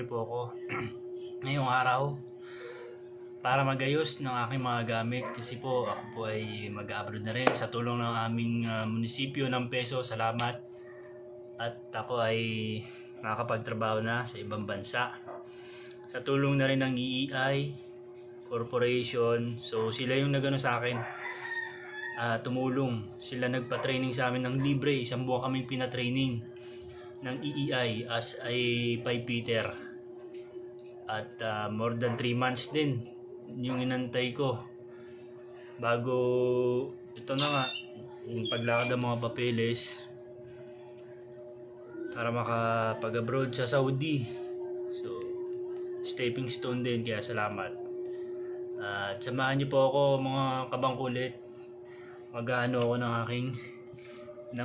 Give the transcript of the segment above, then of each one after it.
niyo po ako ngayong araw para magayos ng aking mga gamit kasi po ako po ay mag-abroad na rin sa tulong ng aming munisipyo ng Peso. Salamat. At ako ay nakakapagtrabaho na sa ibang bansa sa tulong na rin ng EEI Corporation. So sila yung nagano sa akin, tumulong. Sila nagpa-training sa amin ng libre. Isang buwan kaming pina-training ng EEI as a pipefitter. At more than 3 months din yung inantay ko bago ito na nga yung paglakad ng mga papeles para makapag-abroad sa Saudi. So stepping stone din, kaya salamat. At samahan niyo po ako mga kabangkulit. Mag-ano ako ng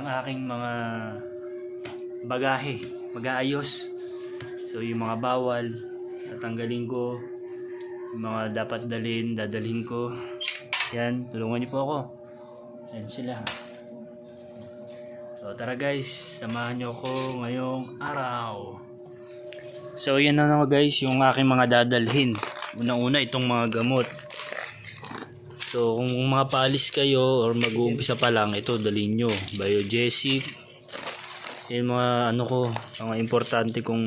aking mga bagahe, mag-aayos. So yung mga bawal tatanggalin ko, yung mga dapat dadalhin ko. Yan, tulungan niyo po ako. Yan sila. So tara guys, samahan niyo ako ngayong araw. So yan na nga guys, yung aking mga dadalhin. Unang-una itong mga gamot. So kung mga paalis kayo or mag-uumpisa pa lang, ito dalhin nyo. Biogesic. Yung mga mga importante kong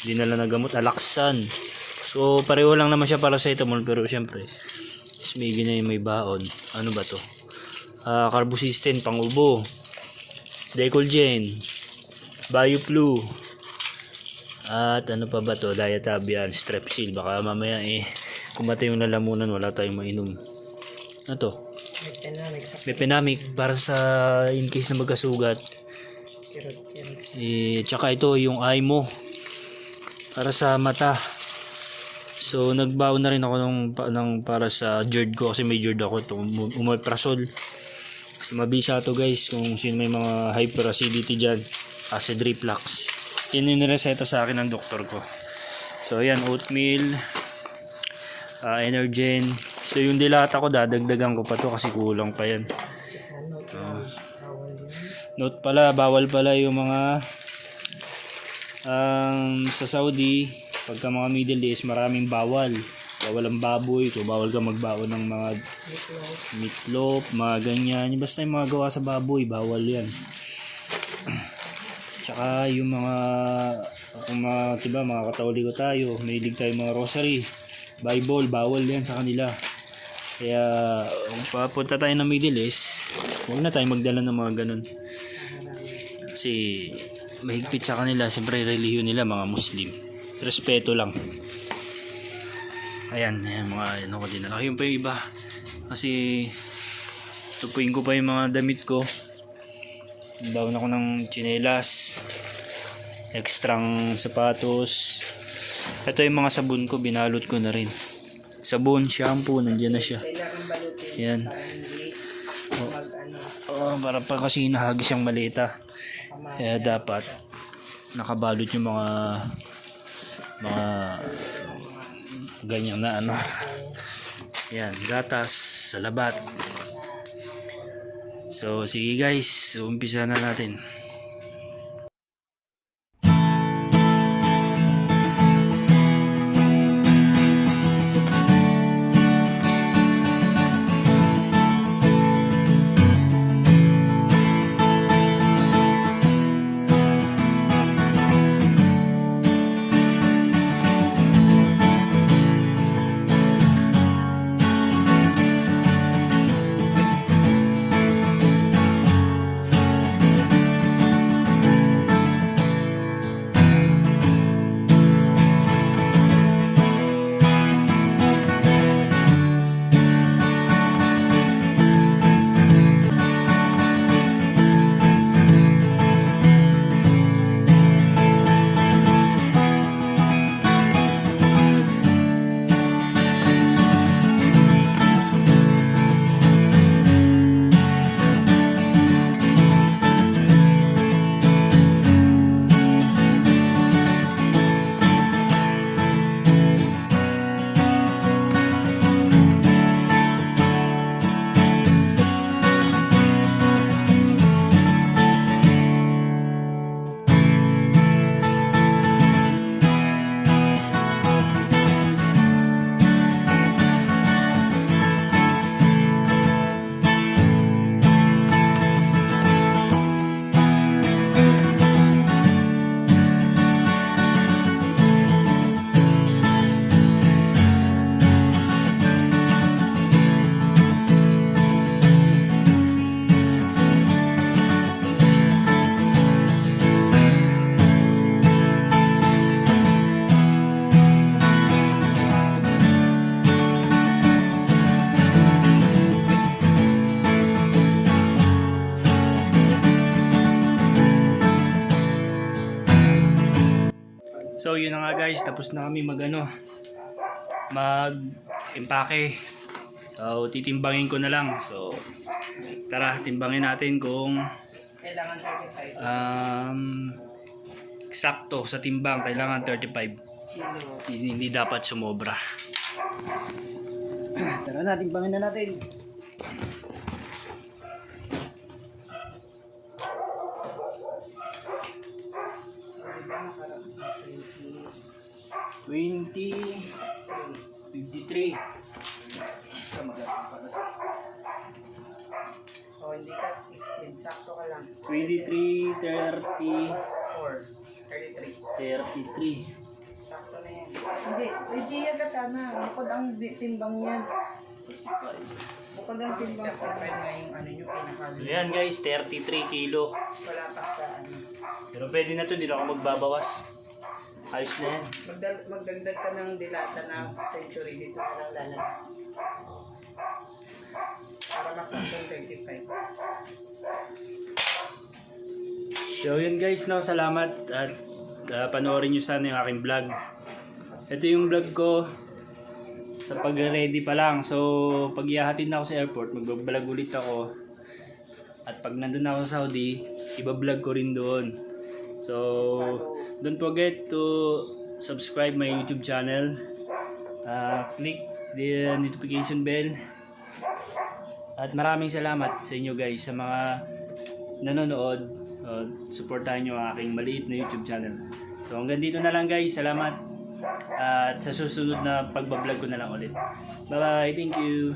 dinala na gamot, Alaxan. So pareho lang naman siya para sa paracetamol, pero syempre smigi na yung may baon. Ano ba to? Carbosystem pang ubo, Decolgen, BioFlu, at ano pa ba to? Diatabian, Strepsil. Baka mamaya kumatay yung lalamunan, wala tayong mainom. Ano to? Mepinamic para sa in case na magkasugat. Tsaka ito yung eye mo para sa mata. So nagbaon na rin ako ng para sa GERD ko kasi may GERD ako. Ito Omeprazole. Kasi mabisa to guys kung sino may mga hyperacidity dyan, acid reflux. Yan yung nireseta sa akin ng doktor ko. So ayan, oatmeal, Energen. So yung dilata ko dadagdagan ko pa to kasi kulang pa yan. Note pala, bawal pala yung mga sa Saudi, pagka mga Middle East, maraming bawal. Bawal ang baboy, so bawal ka magbaon ng mga meatloaf, mga ganyan. Basta yung mga gawa sa baboy, bawal yan. Tsaka yung mga diba, mga katoliko tayo, mahilig tayo mga rosary, Bible, bawal yan sa kanila. Kaya kung papunta tayo ng Middle East, huwag na tayo magdala ng mga ganun. Kasi mahigpit sa kanila, siyempre relihiyon nila mga Muslim. Respeto lang. Ayan mga ko din. Yung pa yung iba. Kasi tupuin ko pa yung mga damit ko. Baon ako ng tsinelas, ekstrang sapatos. Ito yung mga sabon ko, binalot ko na rin. Sabon, shampoo, nandiyan na siya. Yan. Para pa kasi nahagis yung malita. Kaya dapat nakabalot yung mga ganyan na yan, gatas, salabat. So sige guys, umpisa na natin. guys, tapos na kami mag-impake. So titimbangin ko na lang. So tara, timbangin natin kung Kailangan 35 eksakto sa timbang, kailangan 35. kilo. Hindi dapat sumobra. Tara na, timbangin na natin. So, diba nakaraan sa 20, 53. Oh, hindi ka exceed. Sakto ka lang. 23, 30, 33. 33. Sakto na yan. Hindi. May Gia ka sana. Bukod ang timbang yan. Bukod ang timbang sa nga yung ano nyo pinakali. Ayan guys, 33 kilo. Wala pa sa ano. Pero pwede na to, hindi na ako magbabawas. Ayos na yan. Magdagdag ka ng dilata na century dito na lang lalagay. Para masaktong 35. So yun guys, no, salamat at panoorin nyo sana yung aking vlog. Ito yung vlog ko sa pag-ready pa lang. So pag ihahatid na ako sa airport, magbablog ulit ako. At pag nandun na ako sa Saudi, ibablog ko rin doon. So don't forget to subscribe my YouTube channel. Click the notification bell. At maraming salamat sa inyo guys, sa mga nanonood. Supportahan nyo ang aking maliit na YouTube channel. So hanggang dito na lang guys, salamat. At sa susunod na pagbablog ko na lang ulit. Bye bye, thank you.